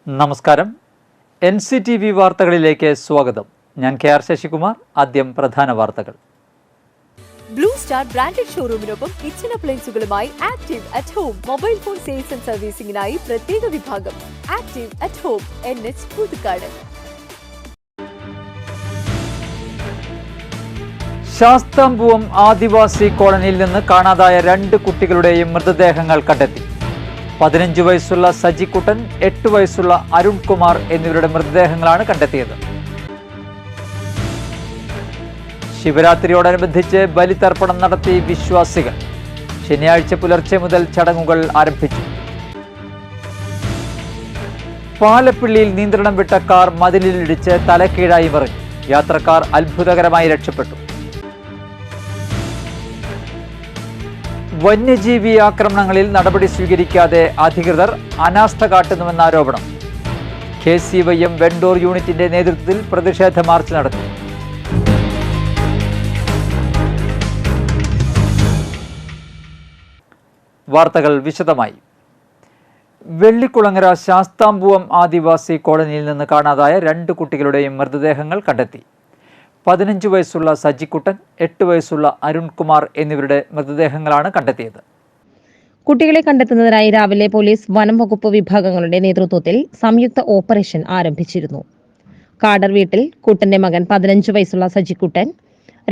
നമസ്കാരം. NCTV വാർത്തകളിലേക്ക് സ്വാഗതം. ഞാൻ KR ശശികുമാർ. ആദ്യം പ്രധാന വാർത്തകൾ. ബ്ലൂ സ്റ്റാർ ബ്രാൻഡഡ് ഷോറൂമിനൊപ്പം കിച്ചൺ അപ്ലയൻസുകളുമായി active at home mobile phone sales and സർവീസിംഗിനായി പ്രത്യേക വിഭാഗം active at home NH Puthukkad. Sasthampoovam ആദിവാസി കോളനിയിൽ നിന്ന് കാണാതായ 2 കുട്ടികളുടെയും മൃതദേഹങ്ങൾ കണ്ടെത്തി. 15 വയസ്സുള്ള സജിക്കുട്ടൻ, 8 വയസ്സുള്ള അരുൺകുമാർ എന്നിവരുടെ മൃതദേഹങ്ങളാണ് കണ്ടെത്തിയത്. ശിവരാത്രിയോടനുബന്ധിച്ച് ബലിതർപ്പണം നടത്തി വിശ്വാസികൾ. ശനിയാഴ്ച പുലർച്ചെ മുതൽ ചടങ്ങുകൾ ആരംഭിച്ചു. പാലപ്പിള്ളിയിൽ നിയന്ത്രണം വിട്ട കാർ മതിലിലിടിച്ച് തലക്കീഴായി മറിഞ്ഞു. യാത്രക്കാർ അത്ഭുതകരമായി രക്ഷപ്പെട്ടു. വന്യജീവി ആക്രമണങ്ങളിൽ നടപടി സ്വീകരിക്കാതെ അധികൃതർ അനാസ്ഥ കാട്ടുന്നുവെന്ന ആരോപണം. KCYM വെണ്ടൂർ യൂണിറ്റിന്റെ നേതൃത്വത്തിൽ പ്രതിഷേധ മാർച്ച് നടത്തി. വാർത്തകൾ വിശദമായി. വെള്ളിക്കുളങ്ങര ശാസ്താംപൂവം ആദിവാസി കോളനിയിൽ നിന്ന് കാണാതായ 2 കുട്ടികളുടെയും മൃതദേഹങ്ങൾ കണ്ടെത്തി. 15 വയസ്സുള്ള സജിക്കുട്ടൻ, 8 വയസ്സുള്ള അരുൺകുമാർ എന്നിവരുടെ മൃതദേഹങ്ങളാണ് കണ്ടെത്തിയത്. കുട്ടികളെ കണ്ടെത്തുന്നതിനായി രാവിലെ പോലീസ് വനം വകുപ്പ് വിഭാഗങ്ങളുടെ നേതൃത്വത്തിൽ സംയുക്ത ഓപ്പറേഷൻ ആരംഭിച്ചിരുന്നു. കാടർ വീട്ടിൽ കുട്ടന്റെ മകൻ 15 വയസ്സുള്ള സജിക്കുട്ടൻ,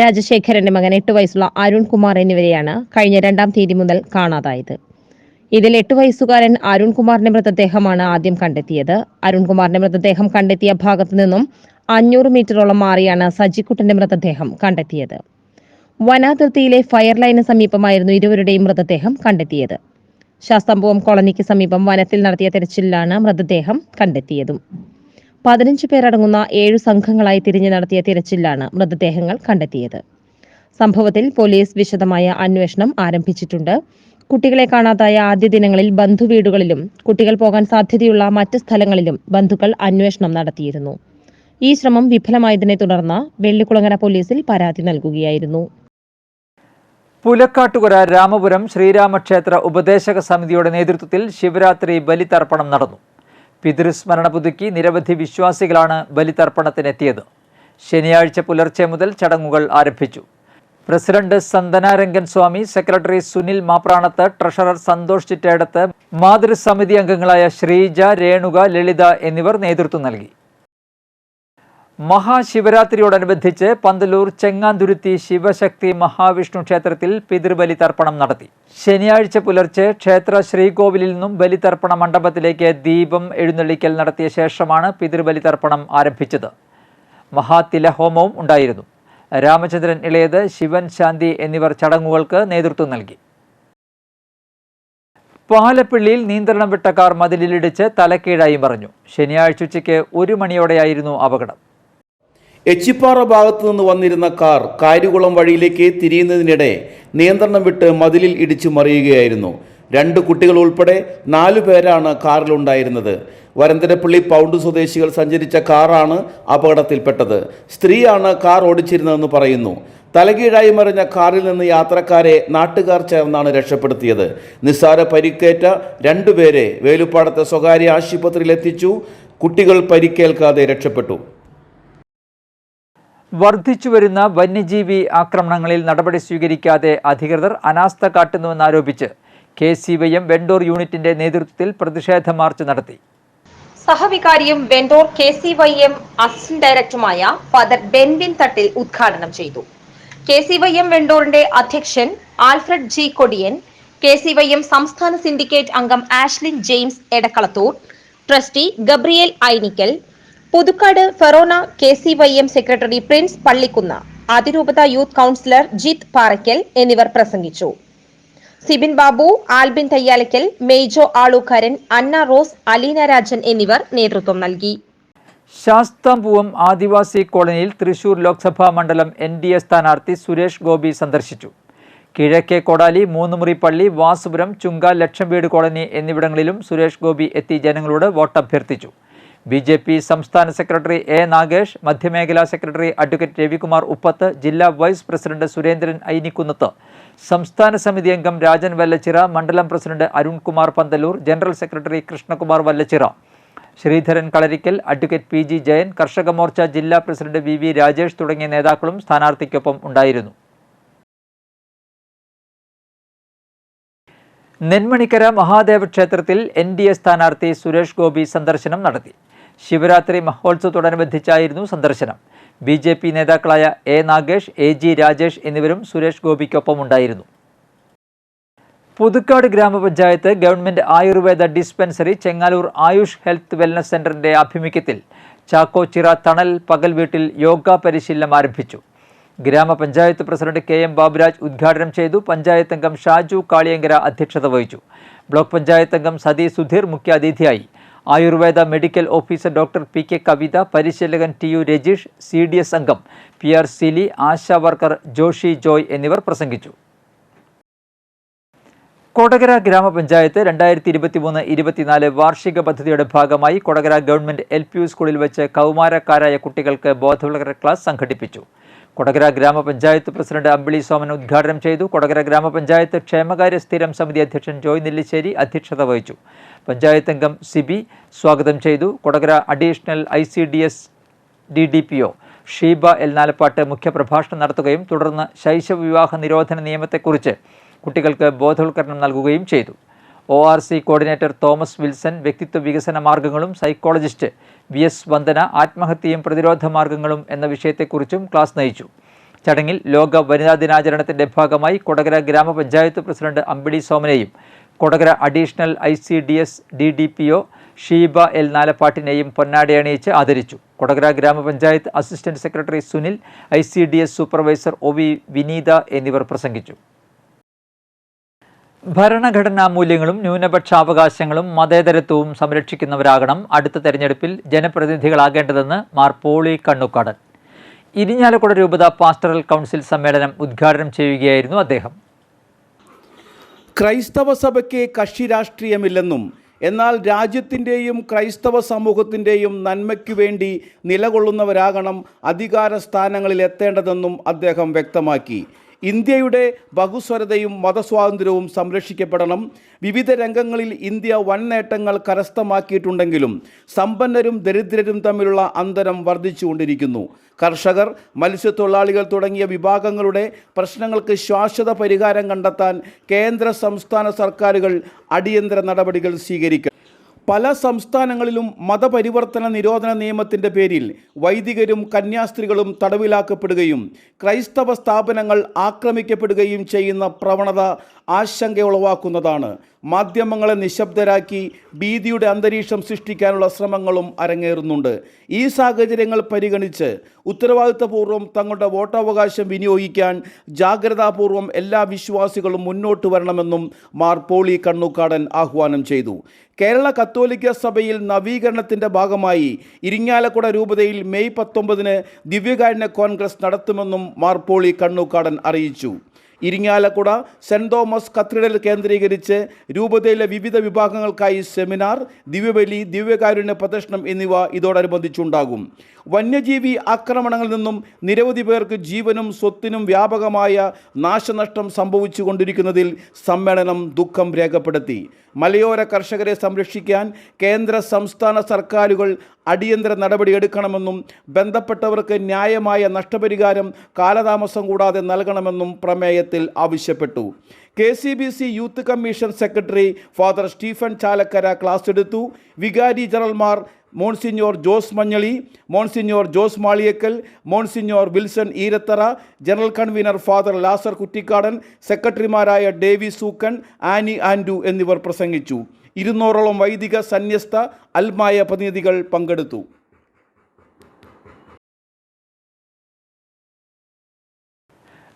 രാജശേഖരന്റെ മകൻ 8 വയസ്സുള്ള അരുൺകുമാർ എന്നിവരെയാണ് കഴിഞ്ഞ 2-ാം തീയതി മുതൽ കാണാതായത്. ഇതിൽ 8 വയസ്സുകാരൻ അരുൺകുമാറിന്റെ മൃതദേഹമാണ് ആദ്യം കണ്ടെത്തിയത്. അരുൺകുമാറിന്റെ മൃതദേഹം കണ്ടെത്തിയ ഭാഗത്തു നിന്നും 500 മീറ്ററോളം മാറിയാണ് സജിക്കുട്ടന്റെ മൃതദേഹം കണ്ടെത്തിയത്. വനാതിർത്തിയിലെ ഫയർ ലൈന് സമീപമായിരുന്നു ഇരുവരുടെയും മൃതദേഹം കണ്ടെത്തിയത്. ശാസ്താംപൂവം കോളനിക്ക് സമീപം വനത്തിൽ നടത്തിയ തെരച്ചിലിലാണ് മൃതദേഹം കണ്ടെത്തിയതും. 15 പേരടങ്ങുന്ന 7 സംഘങ്ങളായി തിരിഞ്ഞു നടത്തിയ തിരച്ചിലാണ് മൃതദേഹങ്ങൾ കണ്ടെത്തിയത്. സംഭവത്തിൽ പോലീസ് വിശദമായ അന്വേഷണം ആരംഭിച്ചിട്ടുണ്ട്. കുട്ടികളെ കാണാതായ ആദ്യ ദിനങ്ങളിൽ ബന്ധുവീടുകളിലും കുട്ടികൾ പോകാൻ സാധ്യതയുള്ള മറ്റ് സ്ഥലങ്ങളിലും ബന്ധുക്കൾ അന്വേഷണം നടത്തിയിരുന്നു. ഈ ശ്രമം വിഫലമായതിനെ തുടർന്ന് വെള്ളിക്കുളങ്ങര പോലീസിൽ പരാതി നൽകുകയായിരുന്നു. പുലക്കാട്ടുകര രാമപുരം ശ്രീരാമക്ഷേത്ര ഉപദേശക സമിതിയുടെ നേതൃത്വത്തിൽ ശിവരാത്രി ബലിതർപ്പണം നടന്നു. പിതൃസ്മരണ പുതുക്കി നിരവധി വിശ്വാസികളാണ് ബലിതർപ്പണത്തിനെത്തിയത്. ശനിയാഴ്ച പുലർച്ചെ മുതൽ ചടങ്ങുകൾ ആരംഭിച്ചു. പ്രസിഡന്റ് സന്തനാരംഗൻ സ്വാമി, സെക്രട്ടറി സുനിൽ മാപ്രാണത്ത്, ട്രഷറർ സന്തോഷ് ചിറ്റേടത്ത്, മാതൃസമിതി അംഗങ്ങളായ ശ്രീജ, രേണുക, ലളിത എന്നിവർ നേതൃത്വം നൽകി. മഹാശിവരാത്രിയോടനുബന്ധിച്ച് പന്തലൂർ ചെങ്ങാന്തുരുത്തി ശിവശക്തി മഹാവിഷ്ണു ക്ഷേത്രത്തിൽ പിതൃബലിതർപ്പണം നടത്തി. ശനിയാഴ്ച പുലർച്ചെ ക്ഷേത്ര ശ്രീകോവിലിൽ നിന്നും ബലിതർപ്പണ മണ്ഡപത്തിലേക്ക് ദീപം എഴുന്നള്ളിക്കൽ നടത്തിയ ശേഷമാണ് പിതൃബലിതർപ്പണം ആരംഭിച്ചത്. മഹാതിലഹോമവും ഉണ്ടായിരുന്നു. രാമചന്ദ്രൻ ഇളയത്, ശിവൻ ശാന്തി എന്നിവർ ചടങ്ങുകൾക്ക് നേതൃത്വം നൽകി. പാലപ്പിള്ളിയിൽ നിയന്ത്രണം വിട്ട കാർ മതിലിലിടിച്ച് തലക്കീഴായി മറിഞ്ഞു. ശനിയാഴ്ച ഉച്ചയ്ക്ക് 1 മണിയോടെയായിരുന്നു അപകടം. എച്ചിപ്പാറ ഭാഗത്തു നിന്ന് വന്നിരുന്ന കാർ കാരികുളം വഴിയിലേക്ക് തിരിയുന്നതിനിടെ നിയന്ത്രണം വിട്ട് മതിലിൽ ഇടിച്ചു മറിയുകയായിരുന്നു. 2 കുട്ടികൾ ഉൾപ്പെടെ 4 പേരാണ് കാറിലുണ്ടായിരുന്നത്. വരന്തരപ്പള്ളി പൗണ്ട് സ്വദേശികൾ സഞ്ചരിച്ച കാറാണ് അപകടത്തിൽപ്പെട്ടത്. സ്ത്രീയാണ് കാർ ഓടിച്ചിരുന്നതെന്ന് പറയുന്നു. തലകീഴായി മറിഞ്ഞ കാറിൽ നിന്ന് യാത്രക്കാരെ നാട്ടുകാർ ചേർന്നാണ് രക്ഷപ്പെടുത്തിയത്. നിസ്സാര പരിക്കേറ്റ 2 പേരെ വേലുപ്പാടത്തെ സ്വകാര്യ ആശുപത്രിയിൽ എത്തിച്ചു. കുട്ടികൾ പരിക്കേൽക്കാതെ രക്ഷപ്പെട്ടു. വർദ്ധിച്ചുവരുന്ന വന്യജീവി ആക്രമണങ്ങളിൽ നടപടി സ്വീകരിക്കാതെ അധികൃതർ അനാസ്ഥ കാട്ടുന്നുവെന്നാരോപിച്ച് KCYM വെണ്ടൂർ യൂണിറ്റിന്റെ നേതൃത്വത്തിൽ പ്രതിഷേധ മാർച്ച് നടത്തി. സഹവികാരിയും വെണ്ടൂർ KCYM അസിസ്റ്റന്റ് ഡയറക്ടറുമായ ഫാദർ ബെൻവിൻ തട്ടിൽ ഉദ്ഘാടനം ചെയ്തു. KCYM വെണ്ടൂറിന്റെ അധ്യക്ഷൻ ആൽഫ്രഡ് G കൊടിയൻ, KCYM സംസ്ഥാന സിൻഡിക്കേറ്റ് അംഗം Ashlin James Edakkalathur, trustee Gabriel Ainickal, Puthukkad Forane KCYM secretary Prince Pallikkunnu, അതിരൂപത യൂത്ത് കൗൺസിലർ ജിത്ത് പാറയ്ക്കൽ എന്നിവർ പ്രസംഗിച്ചു. സിബിൻ ബാബു, ആൽബിൻ തയ്യാലയ്ക്കൽ, മെയ്ജോ ആളൂക്കാരൻ, അന്ന റോസ്, അലീന രാജൻ എന്നിവർ നേതൃത്വം നൽകി. ശാസ്താംപൂവം ആദിവാസി കോളനിയിൽ തൃശൂർ ലോക്സഭാ മണ്ഡലം NDA സ്ഥാനാർത്ഥി സുരേഷ് ഗോപി സന്ദർശിച്ചു. കിഴക്കേ കോടാലി, മൂന്നുമുറി പള്ളി, വാസുപുരം, ചുങ്ക, ലക്ഷം വീട് കോളനി എന്നിവിടങ്ങളിലും സുരേഷ് ഗോപി എത്തി ജനങ്ങളോട് വോട്ടഭ്യർത്ഥിച്ചു. BJP സംസ്ഥാന സെക്രട്ടറി A. നാഗേഷ്, മധ്യമേഖലാ സെക്രട്ടറി അഡ്വക്കേറ്റ് രവികുമാർ ഉപ്പത്ത്, ജില്ലാ വൈസ് പ്രസിഡന്റ് സുരേന്ദ്രൻ ഐനിക്കുന്നത്ത്, സംസ്ഥാന സമിതി അംഗം രാജൻ വല്ലച്ചിറ, മണ്ഡലം president Arunkumar Panthalur, general secretary Krishnakumar Vallachira, Sreedharan Kalarikkal, advocate PG Jayan, Karshaka Morcha ജില്ലാ പ്രസിഡന്റ് VV രാജേഷ് തുടങ്ങിയ നേതാക്കളും സ്ഥാനാർത്ഥിക്കൊപ്പം ഉണ്ടായിരുന്നു. നെന്മണിക്കര മഹാദേവ ക്ഷേത്രത്തിൽ NDA സ്ഥാനാർത്ഥി സുരേഷ് ഗോപി സന്ദർശനം നടത്തി. ശിവരാത്രി മഹോത്സവത്തോടനുബന്ധിച്ചായിരുന്നു സന്ദർശനം. BJP നേതാക്കളായ A നാഗേഷ്, AG രാജേഷ് എന്നിവരും സുരേഷ് ഗോപിക്കൊപ്പം ഉണ്ടായിരുന്നു. പുതുക്കാട് ഗ്രാമപഞ്ചായത്ത് government ayurveda dispensary Chengaloor Ayush health wellness സെന്ററിന്റെ ആഭിമുഖ്യത്തിൽ ചാക്കോച്ചിറ തണൽ പകൽ വീട്ടിൽ യോഗ പരിശീലനം ആരംഭിച്ചു. ഗ്രാമപഞ്ചായത്ത് പ്രസിഡന്റ് KM ബാബുരാജ് ഉദ്ഘാടനം ചെയ്തു. പഞ്ചായത്ത് അംഗം ഷാജു കാളിയങ്കര അധ്യക്ഷത വഹിച്ചു. ബ്ലോക്ക് പഞ്ചായത്ത് അംഗം സതി സുധീർ മുഖ്യാതിഥിയായി. Ayurveda medical officer doctor PK കവിത, പരിശീലകൻ TU രജീഷ്, CDS അംഗം PR സിലി, ആശാ വർക്കർ ജോഷി ജോയ് എന്നിവർ പ്രസംഗിച്ചു. കൊടകര ഗ്രാമപഞ്ചായത്ത് 2023-24 വാർഷിക പദ്ധതിയുടെ ഭാഗമായി കൊടകര ഗവൺമെന്റ് LP സ്കൂളിൽ വെച്ച് കൗമാരക്കാരായ കുട്ടികൾക്ക് ബോധവൽക്കരണ ക്ലാസ് സംഘടിപ്പിച്ചു. കൊടകര ഗ്രാമപഞ്ചായത്ത് പ്രസിഡന്റ് അമ്പിളി സോമൻ ഉദ്ഘാടനം ചെയ്തു. കൊടകര ഗ്രാമപഞ്ചായത്ത് ക്ഷേമകാര്യ സ്ഥിരം സമിതി അധ്യക്ഷൻ ജോയ് നെല്ലിശ്ശേരി അധ്യക്ഷത വഹിച്ചു. പഞ്ചായത്ത് അംഗം സിബി സ്വാഗതം ചെയ്തു. Kodakara additional ICDS DDPO Sheeba L Nalappat മുഖ്യപ്രഭാഷണം നടത്തുകയും തുടർന്ന് ശൈശവ വിവാഹ നിരോധന നിയമത്തെക്കുറിച്ച് കുട്ടികൾക്ക് ബോധവൽക്കരണം നൽകുകയും ചെയ്തു. ORC കോർഡിനേറ്റർ തോമസ് വിൽസൺ വ്യക്തിത്വ വികസന മാർഗങ്ങളും സൈക്കോളജിസ്റ്റ് VS വന്ദന ആത്മഹത്യയും പ്രതിരോധ മാർഗങ്ങളും എന്ന വിഷയത്തെക്കുറിച്ചും ക്ലാസ് നയിച്ചു. ചടങ്ങിൽ ലോക വനിതാ ദിനാചരണത്തിന്റെ ഭാഗമായി കൊടകര ഗ്രാമപഞ്ചായത്ത് പ്രസിഡന്റ് അമ്പിളി സോമനെയും Kodakara additional ICDS DDPO Sheeba L നാലപ്പാട്ടിനെയും പൊന്നാടി അണിയിച്ച് ആദരിച്ചു. കൊടകര ഗ്രാമപഞ്ചായത്ത് assistant secretary Sunil, ICDS supervisor OV Vineetha എന്നിവർ പ്രസംഗിച്ചു. ഭരണഘടനാ മൂല്യങ്ങളും ന്യൂനപക്ഷാവകാശങ്ങളും മതേതരത്വവും സംരക്ഷിക്കുന്നവരാകണം അടുത്ത തെരഞ്ഞെടുപ്പിൽ ജനപ്രതിനിധികളാകേണ്ടതെന്ന് മാർ പോളി കണ്ണുക്കാടൻ. ഇരിഞ്ഞാലക്കുട രൂപത പാസ്റ്ററൽ കൗൺസിൽ സമ്മേളനം ഉദ്ഘാടനം ചെയ്യുകയായിരുന്നു അദ്ദേഹം. ക്രൈസ്തവ സഭയ്ക്ക് കക്ഷി രാഷ്ട്രീയമില്ലെന്നും എന്നാൽ രാജ്യത്തിൻ്റെയും ക്രൈസ്തവ സമൂഹത്തിൻ്റെയും നന്മയ്ക്കു വേണ്ടി നിലകൊള്ളുന്നവരാകണം അധികാര സ്ഥാനങ്ങളിൽ എത്തേണ്ടതെന്നും അദ്ദേഹം വ്യക്തമാക്കി. ഇന്ത്യയുടെ ബഹുസ്വരതയും മതസ്വാതന്ത്ര്യവും സംരക്ഷിക്കപ്പെടണം. വിവിധ രംഗങ്ങളിൽ ഇന്ത്യ വൻ നേട്ടങ്ങൾ കരസ്ഥമാക്കിയിട്ടുണ്ടെങ്കിലും സമ്പന്നരും ദരിദ്രരും തമ്മിലുള്ള അന്തരം വർദ്ധിച്ചുകൊണ്ടിരിക്കുന്നു. കർഷകർ, മത്സ്യത്തൊഴിലാളികൾ തുടങ്ങിയ വിഭാഗങ്ങളുടെ പ്രശ്നങ്ങൾക്ക് ശാശ്വത പരിഹാരം കണ്ടെത്താൻ കേന്ദ്ര സംസ്ഥാന സർക്കാരുകൾ അടിയന്തര നടപടികൾ സ്വീകരിക്കണം. പല സംസ്ഥാനങ്ങളിലും മതപരിവർത്തന നിരോധന നിയമത്തിൻ്റെ പേരിൽ വൈദികരും കന്യാസ്ത്രീകളും തടവിലാക്കപ്പെടുകയും ക്രൈസ്തവ സ്ഥാപനങ്ങൾ ആക്രമിക്കപ്പെടുകയും ചെയ്യുന്ന പ്രവണത ആശങ്കയുളവാക്കുന്നതാണ്. മാധ്യമങ്ങളെ നിശബ്ദരാക്കി ഭീതിയുടെ അന്തരീക്ഷം സൃഷ്ടിക്കാനുള്ള ശ്രമങ്ങളും അരങ്ങേറുന്നുണ്ട്. ഈ സാഹചര്യങ്ങൾ പരിഗണിച്ച് ഉത്തരവാദിത്തപൂർവ്വം തങ്ങളുടെ വോട്ടവകാശം വിനിയോഗിക്കാൻ ജാഗ്രതാപൂർവം എല്ലാ വിശ്വാസികളും മുന്നോട്ട് വരണമെന്നും മാർ പോളി കണ്ണുക്കാടൻ ആഹ്വാനം ചെയ്തു. കേരള കത്തോലിക്ക സഭയിൽ നവീകരണത്തിൻ്റെ ഭാഗമായി ഇരിങ്ങാലക്കുട രൂപതയിൽ മെയ് 19 ദിവ്യകാരുണ്യ കോൺഗ്രസ് നടത്തുമെന്നും മാർ പോളി കണ്ണുക്കാടൻ അറിയിച്ചു. ഇരിങ്ങാലക്കുട സെൻറ് തോമസ് കത്തീഡ്രൽ കേന്ദ്രീകരിച്ച് രൂപതയിലെ വിവിധ വിഭാഗങ്ങൾക്കായി സെമിനാർ, ദിവ്യബലി, ദിവ്യകാരുണ്യ പ്രദർശനം എന്നിവ ഇതോടനുബന്ധിച്ചുണ്ടാകും. വന്യജീവി ആക്രമണങ്ങളിൽ നിന്നും നിരവധി പേർക്ക് ജീവനും സ്വത്തിനും വ്യാപകമായ നാശനഷ്ടം സംഭവിച്ചു കൊണ്ടിരിക്കുന്നതിൽ സമ്മേളനം ദുഃഖം രേഖപ്പെടുത്തി. മലയോര കർഷകരെ സംരക്ഷിക്കാൻ കേന്ദ്ര സംസ്ഥാന സർക്കാരുകൾ അടിയന്തര നടപടിയെടുക്കണമെന്നും ബന്ധപ്പെട്ടവർക്ക് ന്യായമായ നഷ്ടപരിഹാരം കാലതാമസം കൂടാതെ നൽകണമെന്നും പ്രമേയത്തിൽ ആവശ്യപ്പെട്ടു. KCBC youth commission secretary father Stephen Chalakkara class എടുത്തു. വികാരി ജനറൽമാർ monsignor Jose Manjali, monsignor Jose Maliyakkal, monsignor Wilson Eerathara, general convenor father Lazar Kuttikkadan, സെക്രട്ടറിമാരായ ഡേവി സൂക്കൻ, ആനി ആൻഡു എന്നിവർ പ്രസംഗിച്ചു. 200ഓളം വൈദിക, സന്യസ്ത, അൽമായ പ്രതിനിധികൾ പങ്കെടുത്തു.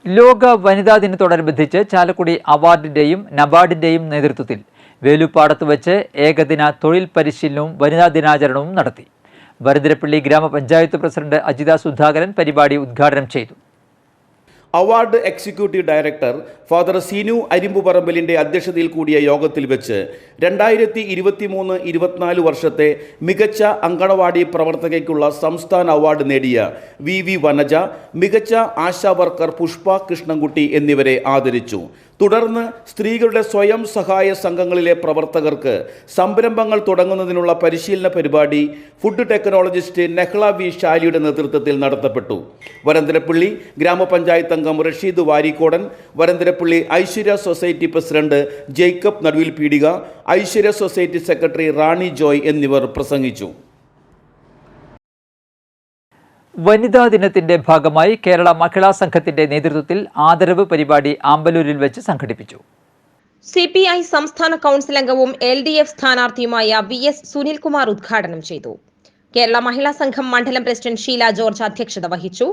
ലോക വനിതാ ദിനത്തോടനുബന്ധിച്ച് ചാലക്കുടി അവാർഡിൻ്റെയും നബാർഡിൻ്റെയും നേതൃത്വത്തിൽ വേലുപ്പാടത്ത് വെച്ച് ഏകദിന തൊഴിൽ പരിശീലനവും വനിതാ ദിനാചരണവും നടത്തി. വരദരപ്പള്ളി ഗ്രാമപഞ്ചായത്ത് പ്രസിഡന്റ് അജിത സുധാകരൻ പരിപാടി ഉദ്ഘാടനം ചെയ്തു. Award executive director father Seenu അരിമ്പുപറമ്പലിൻ്റെ അധ്യക്ഷതയിൽ കൂടിയ യോഗത്തിൽ വെച്ച് 2023-24 വർഷത്തെ മികച്ച അങ്കണവാടി പ്രവർത്തകയ്ക്കുള്ള സംസ്ഥാന അവാർഡ് നേടിയ വി വനജ, മികച്ച ആശാ വർക്കർ പുഷ്പ കൃഷ്ണൻകുട്ടി എന്നിവരെ ആദരിച്ചു. തുടർന്ന് സ്ത്രീകളുടെ സ്വയം സഹായ സംഘങ്ങളിലെ പ്രവർത്തകർക്ക് സംരംഭങ്ങൾ തുടങ്ങുന്നതിനുള്ള പരിശീലന പരിപാടി ഫുഡ് ടെക്നോളജിസ്റ്റ് നെഹ്ല വി ഷാലിയുടെ നേതൃത്വത്തിൽ നടത്തപ്പെട്ടു. വരന്തരപ്പള്ളി ഗ്രാമപഞ്ചായത്ത് അംഗം Rasheed Varikkodan, Varantharappilly Aishwarya society president Jacob Naduvil Peedika, Aishwarya society secretary Rani Joy എന്നിവർ പ്രസംഗിച്ചു. വനിതാ ദിനത്തിന്റെ ഭാഗമായി കേരള മഹിളാ സംഘത്തിന്റെ നേതൃത്വത്തിൽ ആദരവ് പരിപാടി ആമ്പലൂരിൽ വെച്ച് സംഘടിപ്പിച്ചു. CPI സംസ്ഥാന കൗൺസിൽ അംഗവും LDF സ്ഥാനാർത്ഥിയുമായ VS സുനിൽകുമാർ ഉദ്ഘാടനം ചെയ്തു. കേരള മഹിളാ സംഘം മണ്ഡലം പ്രസിഡന്റ് ഷീല ജോർജ് അധ്യക്ഷത വഹിച്ചു.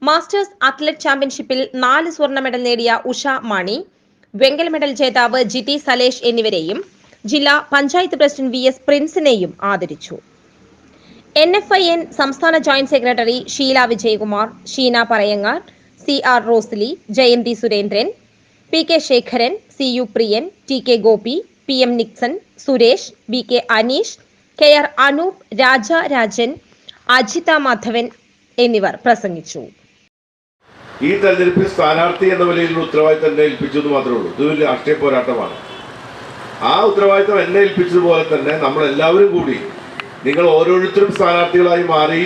മാസ്റ്റേഴ്സ് അത്ലറ്റ് ചാമ്പ്യൻഷിപ്പിൽ 4 സ്വർണ്ണ മെഡൽ നേടിയ ഉഷ മാണി, വെങ്കല മെഡൽ ജേതാവ് ജിതി സലേഷ് എന്നിവരെയും ജില്ലാ പഞ്ചായത്ത് പ്രസിഡന്റ് VS പ്രിൻസിനെയും ആദരിച്ചു. NFIN സംസ്ഥാന joint secretary Sheela Vijayakumar, Sheena Parayangar, CR Rosly, Jayanthi Surendran, PK Sekharan, CU Priyan, TK Gopi, PM Nixon, Suresh, BK Aneesh, KR Anoop, Raja Rajan, Ajitha Madhavan എന്നിവർ പ്രസംഗിച്ചു. ഈ തെരഞ്ഞെടുപ്പിൽ സ്ഥാനാർത്ഥി എന്ന നിലയിലുള്ള ഉത്തരവാദിത്തം എന്നെ ഏൽപ്പിച്ചത് മാത്രമേ ഉള്ളൂ. ഇതൊരു രാഷ്ട്രീയ പോരാട്ടമാണ്. ആ ഉത്തരവാദിത്തം എന്നെ ഏൽപ്പിച്ചതുപോലെ തന്നെ നമ്മളെല്ലാവരും കൂടി, നിങ്ങൾ ഓരോരുത്തരും സ്ഥാനാർത്ഥികളായി മാറി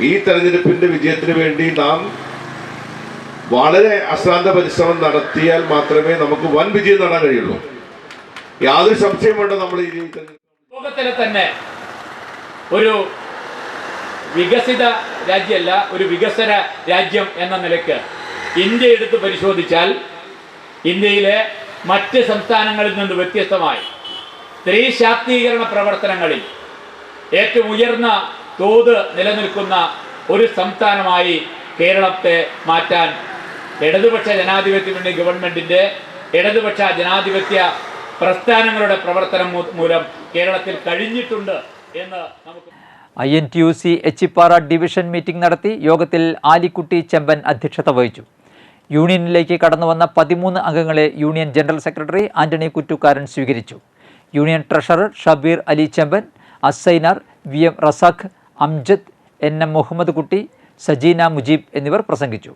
ഈ തെരഞ്ഞെടുപ്പിന്റെ വിജയത്തിന് വേണ്ടി നാം വളരെ അശ്രാന്ത പരിശ്രമം നടത്തിയാൽ മാത്രമേ നമുക്ക് വൻ വിജയം നേടാൻ കഴിയുള്ളൂ. യാതൊരു സംശയം വേണ്ട. നമ്മൾ ഈ ലോകത്തിലെ തന്നെ ഒരു വികസിത രാജ്യമല്ല, ഒരു വികസന രാജ്യം എന്ന നിലയ്ക്ക് ഇന്ത്യ എടുത്ത് പരിശോധിച്ചാൽ ഇന്ത്യയിലെ മറ്റ് സംസ്ഥാനങ്ങളിൽ നിന്ന് വ്യത്യസ്തമായി സ്ത്രീ ശാക്തീകരണ പ്രവർത്തനങ്ങളിൽ ഏറ്റവും ഉയർന്ന തോത് നിലനിൽക്കുന്ന ഒരു സംസ്ഥാനമായി കേരളത്തെ മാറ്റാൻ ഇടതുപക്ഷ ജനാധിപത്യ മുന്നണി ഗവൺമെന്റിന്റെ ഇടതുപക്ഷ ജനാധിപത്യ പ്രസ്ഥാനങ്ങളുടെ പ്രവർത്തനം മൂലം കേരളത്തിൽ കഴിഞ്ഞിട്ടുണ്ട് എന്ന് നമുക്ക്. INTUC എച്ചിപ്പാറ ഡിവിഷൻ മീറ്റിംഗ് നടത്തി. യോഗത്തിൽ ആലിക്കുട്ടി ചെമ്പൻ അധ്യക്ഷത വഹിച്ചു. യൂണിയനിലേക്ക് കടന്നുവന്ന 13 അംഗങ്ങളെ union general secretary Antony Kuttukaran സ്വീകരിച്ചു. യൂണിയൻ ട്രഷറർ ഷബീർ അലി ചെമ്പൻ, അസൈനാർ, VM റസാഖ്, അംജദ്, NM മുഹമ്മദ് കുട്ടി, സജീന മുജീബ് എന്നിവർ പ്രസംഗിച്ചു.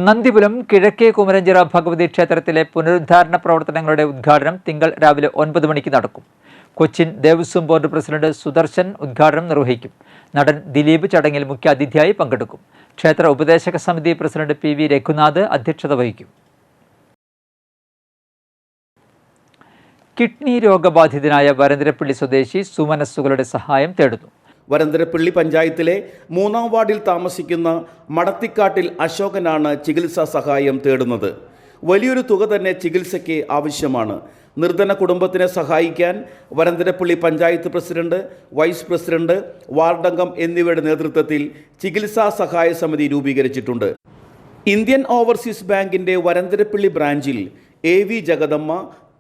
നന്ദിപുരം കിഴക്കേ കുമരഞ്ചിറ ഭഗവതി ക്ഷേത്രത്തിലെ പുനരുദ്ധാരണ പ്രവർത്തനങ്ങളുടെ ഉദ്ഘാടനം തിങ്കൾ രാവിലെ 9 മണിക്ക് നടക്കും. കൊച്ചിൻ ദേവസ്വം ബോർഡ് പ്രസിഡന്റ് സുദർശൻ ഉദ്ഘാടനം നിർവഹിക്കും. നടൻ ദിലീപ് ചടങ്ങിൽ മുഖ്യ അതിഥിയായി പങ്കെടുക്കും. ക്ഷേത്ര ഉപദേശക സമിതി പ്രസിഡന്റ് PV രഘുനാഥ് അധ്യക്ഷത വഹിക്കും. കിഡ്നി രോഗബാധിതനായ വരന്തരപ്പള്ളി സ്വദേശി സുമനസ്സുകളുടെ സഹായം തേടുന്നു. വരന്തരപ്പള്ളി പഞ്ചായത്തിലെ 3-ാം വാർഡിൽ താമസിക്കുന്ന മടത്തിക്കാട്ടിൽ അശോകനാണ് ചികിത്സാ സഹായം തേടുന്നത്. വലിയൊരു തുക തന്നെ ചികിത്സയ്ക്ക് ആവശ്യമാണ്. നിർധന കുടുംബത്തിനെ സഹായിക്കാൻ Varantharappilly panchayat president, vice president, വാർഡംഗം എന്നിവരുടെ നേതൃത്വത്തിൽ ചികിത്സാ സഹായ സമിതി രൂപീകരിച്ചിട്ടുണ്ട്. ഇന്ത്യൻ ഓവർസീസ് ബാങ്കിൻ്റെ വരന്തരപ്പള്ളി ബ്രാഞ്ചിൽ AV ജഗദമ്മ,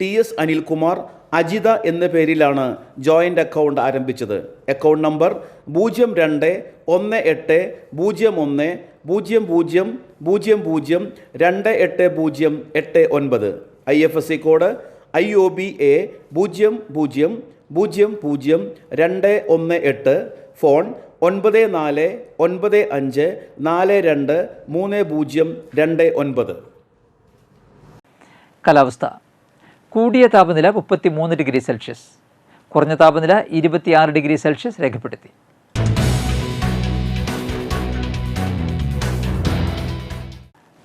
TS അനിൽകുമാർ, അജിത എന്ന പേരിലാണ് ജോയിൻ്റ് അക്കൗണ്ട് ആരംഭിച്ചത്. Account number 02-18-00-00-28-089. IFSC code IOBA 00-00-218. Phone 9495423029. കാലാവസ്ഥ. കൂടിയ താപനില 33 ഡിഗ്രി സെൽഷ്യസ്, കുറഞ്ഞ താപനില 26 ഡിഗ്രി സെൽഷ്യസ് രേഖപ്പെടുത്തി.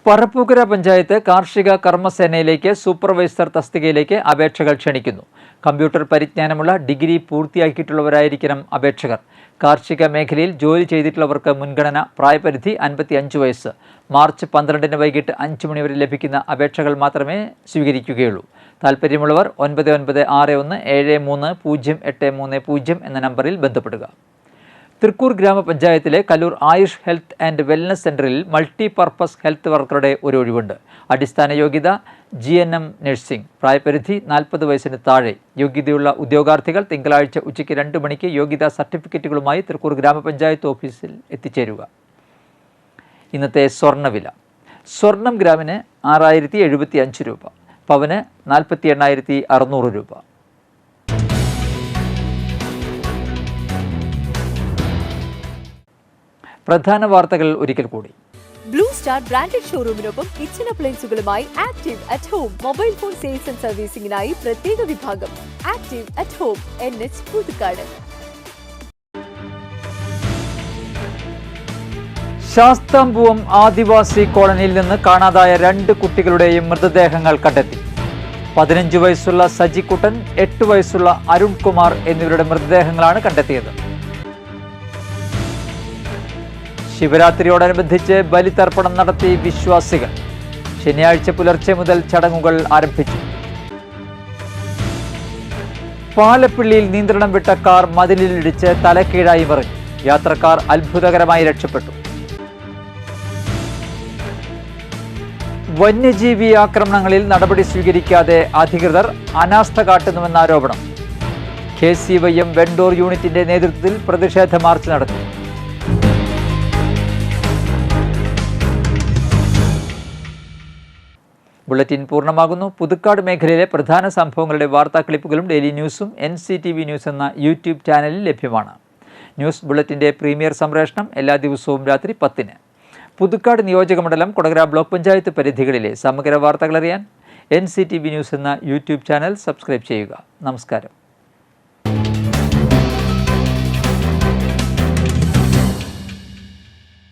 പറപ്പൂക്കര പഞ്ചായത്ത് കാർഷിക കർമ്മസേനയിലേക്ക് സൂപ്പർവൈസർ തസ്തികയിലേക്ക് അപേക്ഷകൾ ക്ഷണിക്കുന്നു. കമ്പ്യൂട്ടർ പരിജ്ഞാനമുള്ള ഡിഗ്രി പൂർത്തിയാക്കിയിട്ടുള്ളവരായിരിക്കണം അപേക്ഷകർ. കാർഷിക മേഖലയിൽ ജോലി ചെയ്തിട്ടുള്ളവർക്ക് മുൻഗണന. പ്രായപരിധി 55 വയസ്സ്. മാർച്ച് 12 വൈകിട്ട് 5 മണി വരെ ലഭിക്കുന്ന അപേക്ഷകൾ മാത്രമേ സ്വീകരിക്കുകയുള്ളൂ. താൽപ്പര്യമുള്ളവർ 9961730830 എന്ന നമ്പറിൽ ബന്ധപ്പെടുക. തൃക്കൂർ ഗ്രാമപഞ്ചായത്തിലെ Kallur Ayush health and wellness സെൻ്ററിൽ മൾട്ടി പർപ്പസ് ഹെൽത്ത് വർക്കറുടെ ഒരു ഒഴിവുണ്ട്. അടിസ്ഥാന യോഗ്യത GNM നഴ്സിംഗ്. പ്രായപരിധി 40 വയസ്സിന് താഴെ. യോഗ്യതയുള്ള ഉദ്യോഗാർത്ഥികൾ തിങ്കളാഴ്ച ഉച്ചയ്ക്ക് 2 മണിക്ക് യോഗ്യതാ സർട്ടിഫിക്കറ്റുകളുമായി തൃക്കൂർ ഗ്രാമപഞ്ചായത്ത് ഓഫീസിൽ എത്തിച്ചേരുക. ഇന്നത്തെ സ്വർണ്ണവില. സ്വർണം ഗ്രാമിന് 6075 രൂപ, പവന് 48,600 രൂപ. പ്രധാന വാർത്തകൾ ഒരിക്കൽ കൂടി. ബ്ലൂ സ്റ്റാർ ബ്രാൻഡഡ് ഷോറൂമിനൊപ്പം കിച്ചൺ അപ്ലയൻസുകളുമായി active at home mobile phone sales and സർവീസിംഗിനായി പ്രത്യേക വിഭാഗം. Active at home, NH Puthukkad. Sasthampoovam ആദിവാസി കോളനിയിൽ നിന്ന് കാണാതായ 2 കുട്ടികളുടെയും മൃതദേഹങ്ങൾ കണ്ടെത്തി. 15 വയസ്സുള്ള സജിക്കുട്ടൻ, 8 വയസ്സുള്ള അരുൺകുമാർ എന്നിവരുടെ മൃതദേഹങ്ങളാണ് കണ്ടെത്തിയത്. ശിവരാത്രിയോടനുബന്ധിച്ച് ബലിതർപ്പണം നടത്തി വിശ്വാസികൾ. ശനിയാഴ്ച പുലർച്ചെ മുതൽ ചടങ്ങുകൾ ആരംഭിച്ചു. പാലപ്പിള്ളിയിൽ നിയന്ത്രണം വിട്ട കാർ മതിലിലിടിച്ച് തലക്കീഴായി മറിഞ്ഞു. യാത്രക്കാർ അത്ഭുതകരമായി രക്ഷപ്പെട്ടു. വന്യജീവി ആക്രമണങ്ങളിൽ നടപടി സ്വീകരിക്കാതെ അധികൃതർ അനാസ്ഥ കാട്ടുന്നുവെന്ന ആരോപണം. KCYM വെണ്ടൂർ യൂണിറ്റിന്റെ നേതൃത്വത്തിൽ പ്രതിഷേധ മാർച്ച് നടത്തി. ബുള്ളറ്റിൻ പൂർണ്ണമാകുന്നു. പുതുക്കാട് മേഖലയിലെ പ്രധാന സംഭവങ്ങളുടെ വാർത്താ ക്ലിപ്പുകളും ഡെയിലി ന്യൂസും NCTV ന്യൂസ് എന്ന യൂട്യൂബ് ചാനലിൽ ലഭ്യമാണ്. ന്യൂസ് ബുള്ളറ്റിൻ്റെ പ്രീമിയർ സംപ്രേഷണം എല്ലാ ദിവസവും രാത്രി 10-ന്. പുതുക്കാട് നിയോജകമണ്ഡലം, കൊടകര ബ്ലോക്ക് പഞ്ചായത്ത് പരിധികളിലെ സമഗ്ര വാർത്തകളറിയാൻ NCTV ന്യൂസ് എന്ന യൂട്യൂബ് ചാനൽ സബ്സ്ക്രൈബ് ചെയ്യുക. നമസ്കാരം.